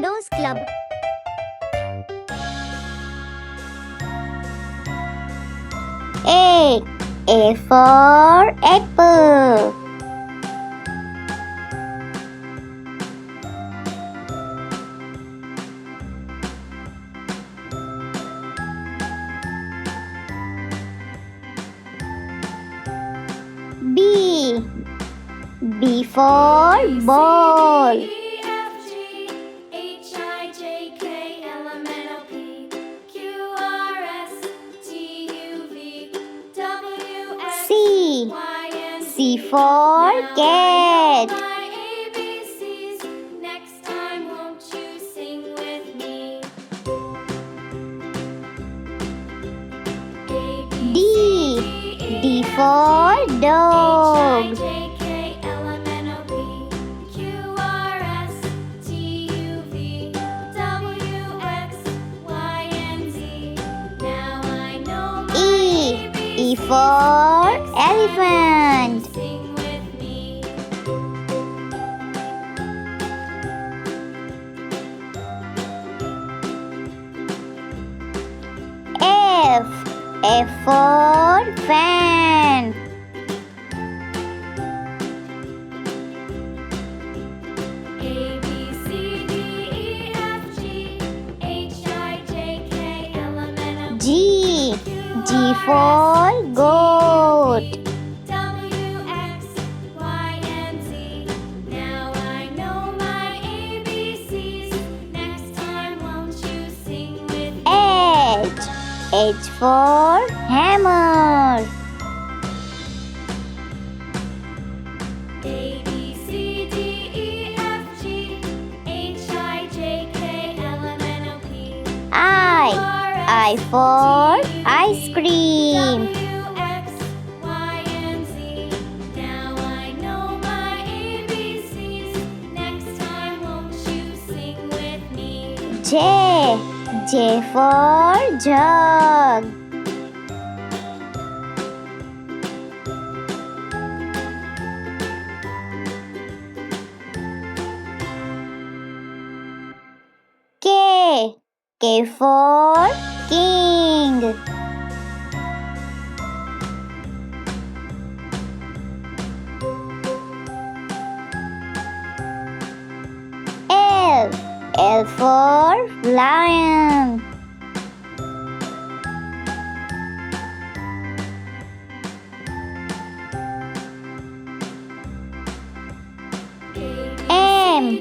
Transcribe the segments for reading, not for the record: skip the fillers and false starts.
Kidoz Club. A. A for apple. B. B for ball. C. C for cat. D. D for dog. E. E for elephant. F. F for fan. G. G for goat. H. H for hammer. I for ice cream. J. J for jug. K. K for king. L. L for lion. M.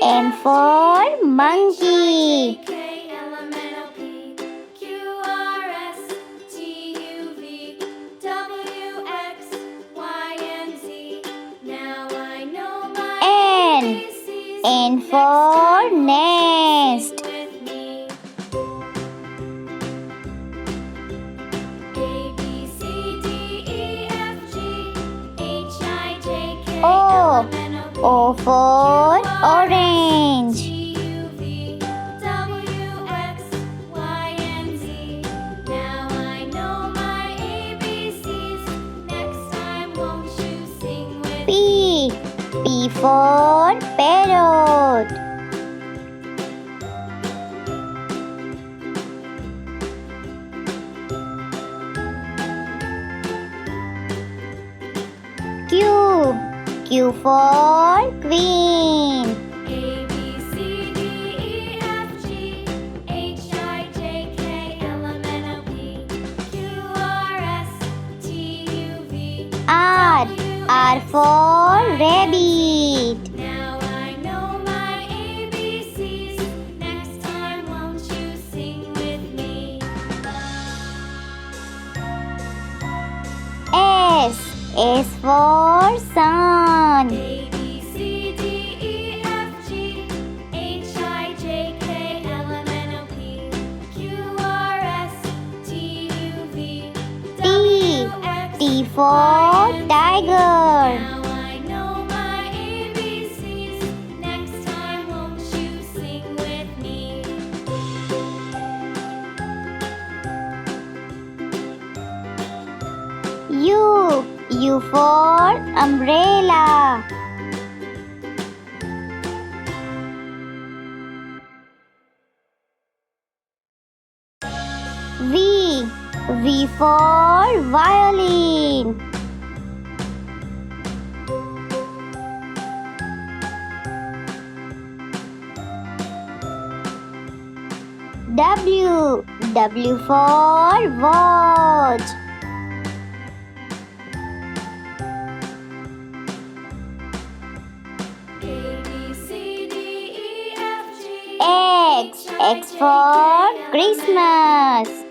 M for monkey. N. N for nest. O. O for orange. P. P for parrot. Q. Q for queen. R. R for rabbit. S. S for sun. T. T for tiger. U. U for umbrella. V for violin. W for watch. X for Christmas.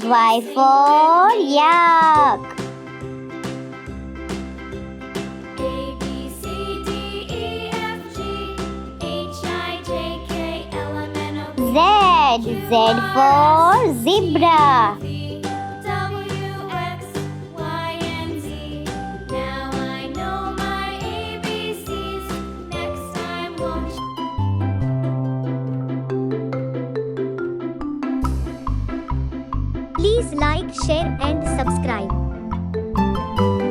Y for yak. Z for zebra. Please like, share and subscribe.